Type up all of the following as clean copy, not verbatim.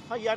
FIR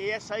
ASI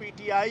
PTI,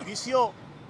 BCO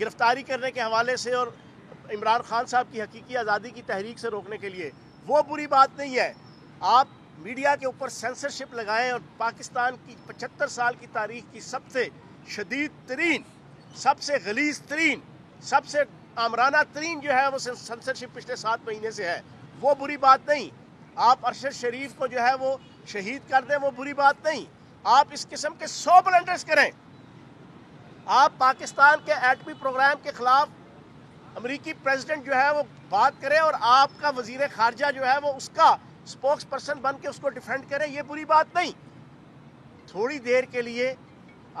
گرفتاری کرنے کے حوالے سے اور عمران خان صاحب کی حقیقی آزادی کی تحریک سے روکنے کے لیے، وہ بری بات نہیں ہے۔ آپ میڈیا کے اوپر سینسرشپ لگائیں اور پاکستان کی 75 سال کی تاریخ کی سب سے شدید ترین، سب سے غلیظ ترین، سب سے آمرانہ ترین جو ہے وہ سینسرشپ پچھلے 7 مہینے سے ہے، وہ بری بات نہیں۔ آپ ارشد شریف کو جو ہے وہ شہید کر دیں، وہ بری بات نہیں۔ آپ اس قسم کے 100 بلنڈرز کریں۔ آپ پاکستان کے ایٹمی پروگرام کے خلاف امریکی پریزیڈنٹ جو ہے وہ بات کرے اور آپ کا وزیر خارجہ جو ہے وہ اس کا سپوکس پرسن بن کے اس کو ڈیفینڈ کرے، یہ بری بات نہیں۔ تھوڑی دیر کے لیے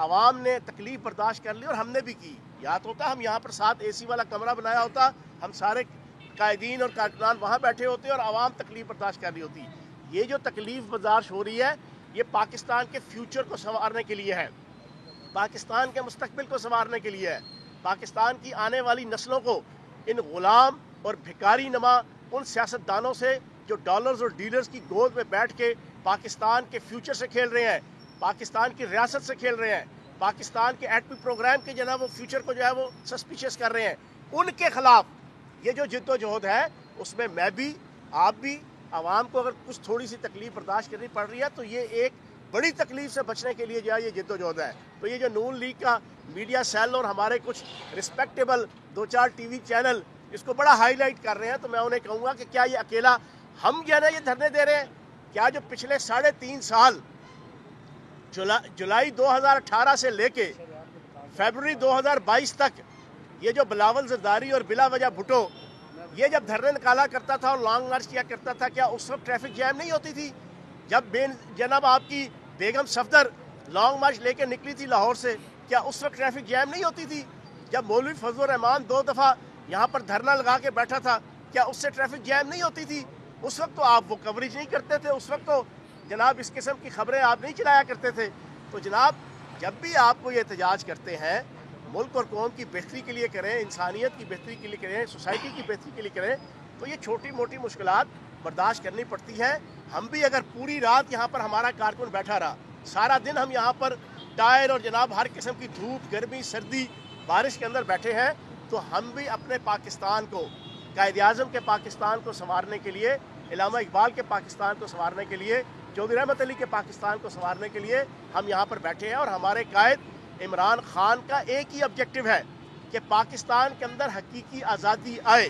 عوام نے تکلیف برداشت کر لی اور ہم نے بھی کی۔ یاد ہوتا ہم یہاں پر 7 اے سی والا کمرہ بنایا ہوتا، ہم سارے قائدین اور کارکنان وہاں بیٹھے ہوتے اور عوام تکلیف برداشت کر رہی ہوتی۔ یہ جو تکلیف برداشت ہو رہی ہے یہ پاکستان کے فیوچر کو سنوارنے کے لیے ہے، پاکستان کے مستقبل کو سنوارنے کے لیے ہے، پاکستان کی آنے والی نسلوں کو ان غلام اور بھکاری نما ان سیاستدانوں سے جو ڈالرز اور ڈیلرز کی گود میں بیٹھ کے پاکستان کے فیوچر سے کھیل رہے ہیں، پاکستان کی ریاست سے کھیل رہے ہیں، پاکستان کے ایٹمی پروگرام کے جناب وہ فیوچر کو جو ہے وہ سسپیشس کر رہے ہیں، ان کے خلاف یہ جو جد و جہد ہے اس میں میں بھی، آپ بھی، عوام کو اگر کچھ تھوڑی سی تکلیف برداشت کرنی پڑ رہی ہے تو یہ ایک بڑی تکلیف سے بچنے کے لیے جو ہے یہ جد و جہد ہے۔ تو یہ جو نون لیگ کا میڈیا سیل اور ہمارے کچھ رسپیکٹیبل 2-4 ٹی وی چینل اس کو بڑا ہائی لائٹ کر رہے ہیں، تو میں انہیں کہوں گا کہ کیا یہ اکیلا ہم جو ہے نا یہ دھرنے دے رہے ہیں؟ کیا جو پچھلے 3.5 سال جولائی 2018 سے لے کے فیبروری 2022 تک یہ جو بلاول زرداری اور بلا وجہ بھٹو یہ جب دھرنے نکالا کرتا تھا اور لانگ مارچ کیا کرتا تھا، کیا اس وقت ٹریفک جیم نہیں ہوتی تھی؟ جب جناب آپ کی بیگم صفدر لانگ مارچ لے کے نکلی تھی لاہور سے، کیا اس وقت ٹریفک جیم نہیں ہوتی تھی؟ جب مولوی فضل الرحمان 2 دفعہ یہاں پر دھرنا لگا کے بیٹھا تھا، کیا اس سے ٹریفک جیم نہیں ہوتی تھی؟ اس وقت تو آپ وہ کوریج نہیں کرتے تھے، اس وقت تو جناب اس قسم کی خبریں آپ نہیں چلایا کرتے تھے۔ تو جناب جب بھی آپ کو یہ احتجاج کرتے ہیں ملک اور قوم کی بہتری کے لیے کریں، انسانیت کی بہتری کے لیے کریں، سوسائٹی کی بہتری کے لیے کریں، تو یہ چھوٹی موٹی مشکلات برداشت کرنی پڑتی ہیں۔ ہم بھی اگر پوری رات یہاں پر ہمارا کارکن بیٹھا رہا، سارا دن ہم یہاں پر ٹائر اور جناب ہر قسم کی دھوپ، گرمی، سردی، بارش کے اندر بیٹھے ہیں، تو ہم بھی اپنے پاکستان کو، قائد اعظم کے پاکستان کو سنوارنے کے لیے، علامہ اقبال کے پاکستان کو سنوارنے کے لیے، چودھری رحمت علی کے پاکستان کو سنوارنے کے لیے ہم یہاں پر بیٹھے ہیں۔ اور ہمارے قائد عمران خان کا ایک ہی آبجیکٹو ہے کہ پاکستان کے اندر حقیقی آزادی آئے،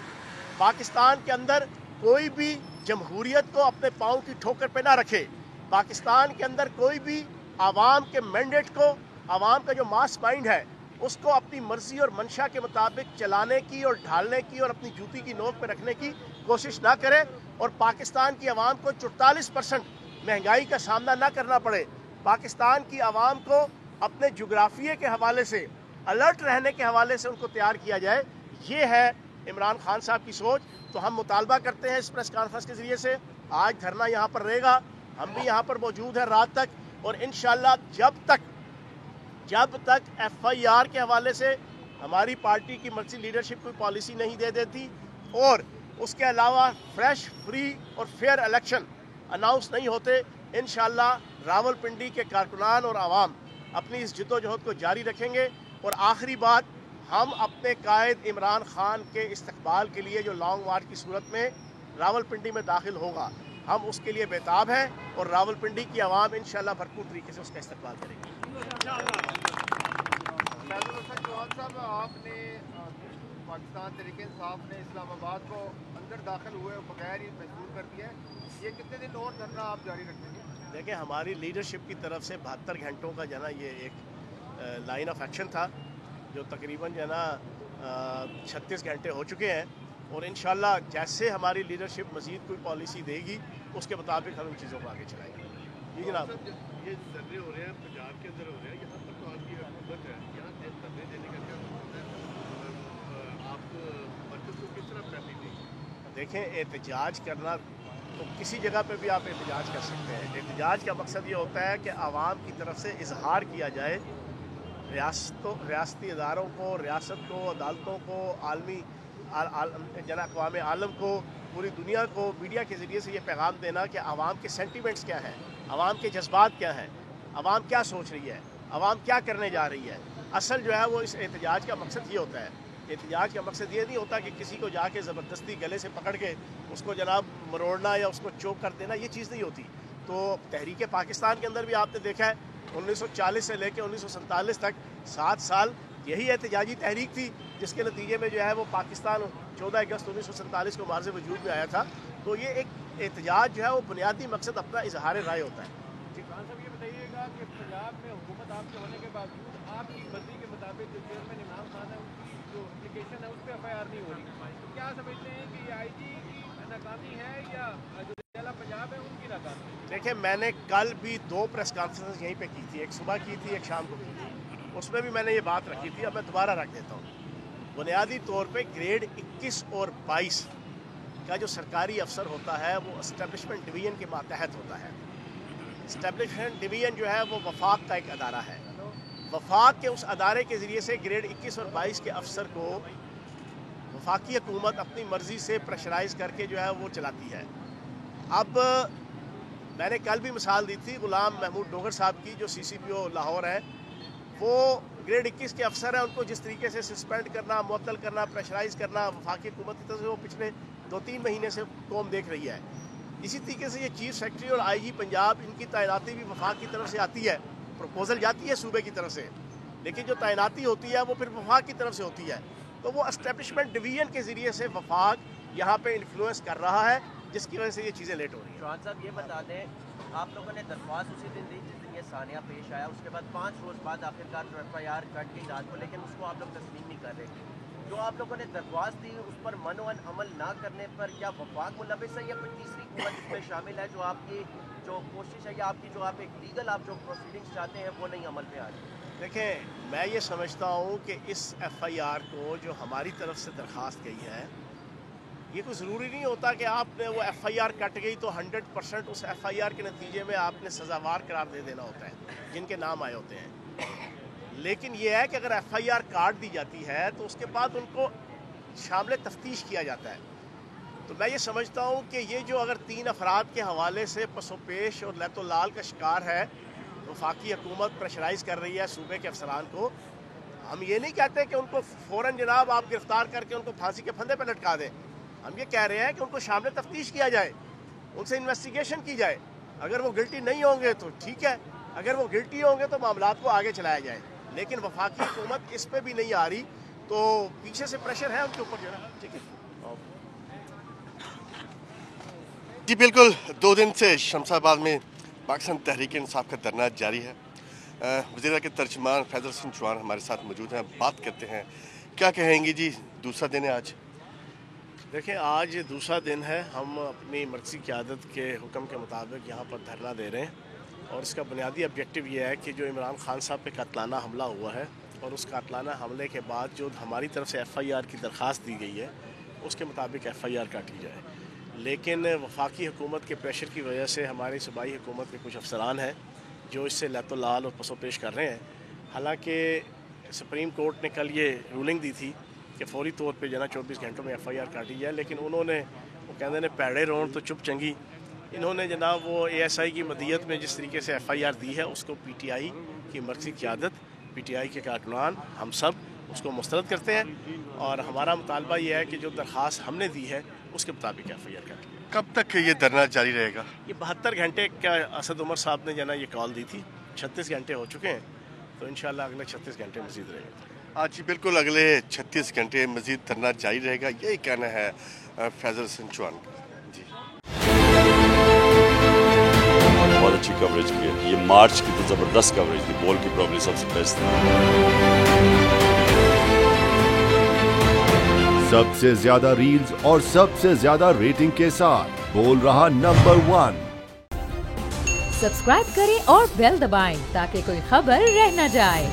پاکستان کے اندر کوئی بھی جمہوریت کو اپنے پاؤں کی ٹھوکر پہ نہ رکھے، پاکستان کے اندر کوئی بھی عوام کے مینڈیٹ کو، عوام کا جو ماس مائنڈ ہے اس کو اپنی مرضی اور منشا کے مطابق چلانے کی اور ڈھالنے کی اور اپنی جوتی کی نوک پہ رکھنے کی کوشش نہ کرے، اور پاکستان کی عوام کو 44% مہنگائی کا سامنا نہ کرنا پڑے، پاکستان کی عوام کو اپنے جغرافیے کے حوالے سے، الرٹ رہنے کے حوالے سے ان کو تیار کیا جائے، یہ ہے عمران خان صاحب کی سوچ۔ تو ہم مطالبہ کرتے ہیں اس پریس کانفرنس کے ذریعے سے، آج دھرنا یہاں پر رہے گا، ہم بھی یہاں پر موجود ہیں رات تک، اور انشاءاللہ جب تک ایف آئی آر کے حوالے سے ہماری پارٹی کی مرکزی لیڈرشپ کوئی پالیسی نہیں دے دیتی اور اس کے علاوہ فریش، فری اور فیئر الیکشن اناؤنس نہیں ہوتے، انشاءاللہ راولپنڈی کے کارکنان اور عوام اپنی اس جد و جہد کو جاری رکھیں گے۔ اور آخری بات، ہم اپنے قائد عمران خان کے استقبال کے لیے جو لانگ مارچ کی صورت میں راولپنڈی میں داخل ہوگا، ہم اس کے لیے بیتاب ہیں، اور راولپنڈی کی عوام انشاءاللہ بھرپور طریقے سے اس کا استقبال کرے گی۔ صاحب، آپ نے پاکستان تحریک انصاف نے اسلام آباد کو اندر داخل ہوئے بغیر ہی محدود کر دیا ہے، یہ کتنے دن اور دھرنا آپ جاری رکھیں گے؟ دیکھیں، ہماری لیڈرشپ کی طرف سے 72 گھنٹوں کا جو ہے نا یہ ایک لائن آف ایکشن تھا، جو تقریباً جو ہے نا 36 گھنٹے ہو چکے ہیں، اور انشاءاللہ جیسے ہماری لیڈرشپ مزید کوئی پالیسی دے گی اس کے مطابق ہم ان چیزوں کو آگے چلائیں گے۔ جی جناب، یہ دھرنے ہو رہے ہیں پنجاب کے اندر ہو رہے ہیں، یہاں پر تو آپ کی حکومت ہے، یہاں سے دھرنے دینے کا کیا مطلب ہے؟ آپ مرکز کو کس طرح پیسے دیں گے؟ دیکھیں، احتجاج کرنا تو کسی جگہ پہ بھی آپ احتجاج کر سکتے ہیں۔ احتجاج کا مقصد یہ ہوتا ہے کہ عوام کی طرف سے اظہار کیا جائے، ریاستی اداروں کو، ریاست کو، عدالتوں کو، عالمی اقوام عالم کو، پوری دنیا کو میڈیا کے ذریعے سے یہ پیغام دینا کہ عوام کے سینٹیمنٹس کیا ہیں، عوام کے جذبات کیا ہیں، عوام کیا سوچ رہی ہے، عوام کیا کرنے جا رہی ہے۔ اصل جو ہے وہ اس احتجاج کا مقصد یہ ہوتا ہے. احتجاج کا مقصد یہ نہیں ہوتا کہ کسی کو جا کے زبردستی گلے سے پکڑ کے اس کو جناب مروڑنا یا اس کو چوک کر دینا, یہ چیز نہیں ہوتی. تو تحریک پاکستان کے اندر بھی آپ نے دیکھا ہے 1940 سے لے کے 1947 تک 7 سال یہی احتجاجی تحریک تھی, جس کے نتیجے میں جو ہے وہ پاکستان 14 اگست 1947 کو مارز وجود میں آیا تھا. تو یہ ایک احتجاج جو ہے وہ بنیادی مقصد اپنا اظہار رائے ہوتا ہے. خان صاحب یہ بتائیے گا کہ پنجاب میں حکومت آپ کے ہونے کے باوجود آپ کی مرضی کے مطابق جو چیئرمین عمران خان ہے ان کی جو اپلیکیشن ہے اس پہ ایف آئی آر نہیں ہو رہی, تو کیا سمجھتے ہیں کہ یہ آئی جی کی ناکامی ہے یا جو ضلع پنجاب ہے ان کی ناکامی؟ دیکھیں میں نے کل بھی 2 پریس کانفرنس یہیں پہ کی تھی, ایک صبح کی تھی, ایک شام کو کی تھی. اس میں بھی میں نے یہ بات رکھی تھی, اب میں دوبارہ رکھ دیتا ہوں. بنیادی طور پہ گریڈ 21 اور 22 کا جو سرکاری افسر ہوتا ہے وہ اسٹیبلشمنٹ ڈویژن کے ماتحت ہوتا ہے. اسٹیبلشمنٹ ڈویژن جو ہے وہ وفاق کا ایک ادارہ ہے. وفاق کے اس ادارے کے ذریعے سے گریڈ 21 اور 22 کے افسر کو وفاقی حکومت اپنی مرضی سے پریشرائز کر کے جو ہے وہ چلاتی ہے. اب میں نے کل بھی مثال دی تھی غلام محمود ڈوگر صاحب کی, جو CCPO لاہور ہیں. وہ گریڈ 21 کے افسر ہیں, ان کو جس طریقے سے سسپینڈ کرنا, معطل کرنا, پریشرائز کرنا وفاقی حکومت کی طرف سے وہ پچھلے 2-3 مہینے سے قوم دیکھ رہی ہے. اسی طریقے سے یہ چیف سیکرٹری اور آئی جی پنجاب, ان کی تعیناتی بھی وفاق کی طرف سے آتی ہے. پروپوزل جاتی ہے صوبے کی طرف سے, لیکن جو تعیناتی ہوتی ہے وہ پھر وفاق کی طرف سے ہوتی ہے. تو وہ اسٹیبلشمنٹ ڈویژن کے ذریعے سے وفاق یہاں پہ انفلوئنس کر رہا ہے, جس کی وجہ سے یہ چیزیں لیٹ ہو رہی ہیں. چوہان صاحب یہ بتا دیں, آپ لوگوں نے درخواست اسی دن دی جس دن یہ ثانیہ پیش آیا, اس کے بعد 5 روز بعد آخرکار جو ایف آئی آر کٹ کی ذات کو, لیکن اس کو آپ لوگ تسلیم نہیں کر رہے. جو آپ لوگوں نے درخواست دی اس پر منوان عمل نہ کرنے پر کیا وفاق ملوث ہے یا پھر تیسری قوت اس میں شامل ہے, جو آپ کی جو کوشش ہے یا آپ کی جو آپ ایک لیگل آپ جو پروسیڈنگس چاہتے ہیں وہ نہیں عمل پہ آ رہی؟ دیکھیں میں یہ سمجھتا ہوں کہ اس ایف آئی آر کو جو ہماری طرف سے درخواست گئی ہے, یہ کوئی ضروری نہیں ہوتا کہ آپ نے وہ ایف آئی آر کٹ گئی تو 100% اس ایف آئی آر کے نتیجے میں آپ نے سزاوار قرار دے دینا ہوتا ہے جن کے نام آئے ہوتے ہیں. لیکن یہ ہے کہ اگر ایف آئی آر کاٹ دی جاتی ہے تو اس کے بعد ان کو شامل تفتیش کیا جاتا ہے. تو میں یہ سمجھتا ہوں کہ یہ جو اگر 3 افراد کے حوالے سے پس و پیش اور لہت و لال کا شکار ہے, وفاقی حکومت پریشرائز کر رہی ہے صوبے کے افسران کو, ہم یہ نہیں کہتے کہ ان کو فوراً جناب آپ گرفتار کر کے ان کو پھانسی کے پھندے پہ لٹکا دیں. ہم یہ کہہ رہے ہیں کہ ان کو شامل تفتیش کیا جائے, ان سے انویسٹیگیشن کی جائے. اگر وہ گلٹی نہیں ہوں گے تو ٹھیک ہے, اگر وہ گلٹی ہوں گے تو معاملات کو آگے چلایا جائے. لیکن وفاقی حکومت اس پہ بھی نہیں آ رہی, تو پیچھے سے پریشر ہے ان کے اوپر جو ہے. ٹھیک ہے جی بالکل, 2 دن سے شمس آباد میں پاکستان تحریک انصاف کا دھرنا جاری ہے. وزیر کے ترجمان فیضل حسین چوہان ہمارے ساتھ موجود ہیں, بات کرتے ہیں. کیا کہیں گی جی, دوسرا دن ہے آج؟ دیکھیں آج دوسرا دن ہے, ہم اپنی مرکزی قیادت کے حکم کے مطابق یہاں پر دھرنا دے رہے ہیں. اور اس کا بنیادی آبجیکٹو یہ ہے کہ جو عمران خان صاحب پہ قاتلانہ حملہ ہوا ہے, اور اس قاتلانہ حملے کے بعد جو ہماری طرف سے ایف آئی آر کی درخواست دی گئی ہے اس کے مطابق ایف آئی آر کاٹی جائے. لیکن وفاقی حکومت کے پریشر کی وجہ سے ہماری صوبائی حکومت کے کچھ افسران ہیں جو اس سے لہت و لال اور پس و پیش کر رہے ہیں. حالانکہ سپریم کورٹ نے کل یہ رولنگ دی تھی کہ فوری طور پہ جو ہے نا 24 گھنٹوں میں ایف آئی آر کاٹی جائے, لیکن انہوں نے وہ کہتے ہیں پیڑے رون تو چپ چنگی, انہوں نے جناب وہ اے ایس آئی کی مدیت میں جس طریقے سے ایف آئی آر دی ہے اس کو پی ٹی آئی کی مرکزی قیادت, پی ٹی آئی کے کارکنان, ہم سب اس کو مسترد کرتے ہیں. اور ہمارا مطالبہ یہ ہے کہ جو درخواست ہم نے دی ہے اس کے مطابق ایف آئی آر کاٹی. کب تک یہ دھرنا جاری رہے گا؟ یہ 72 گھنٹے کا اسد عمر صاحب نے جو ہے نا یہ کال دی تھی, 36 گھنٹے ہو چکے ہیں, تو انشاءاللہ اگلے 36 گھنٹے مزید رہے گا. جی بالکل, اگلے 36 گھنٹے مزید دھرنا جاری رہے گا, یہی کہنا ہے فیضل حسین چوہان کا. جی بہت اچھی کوریج کی ہے, یہ مارچ کی تو زبردست کوریج تھی, بول کی پرابلی سب سے بیسٹ تھی. سب سے زیادہ ریلز اور سب سے زیادہ ریٹنگ کے ساتھ بول رہا نمبر 1. سبسکرائب کریں اور بیل دبائیں تاکہ کوئی خبر رہ نہ جائے.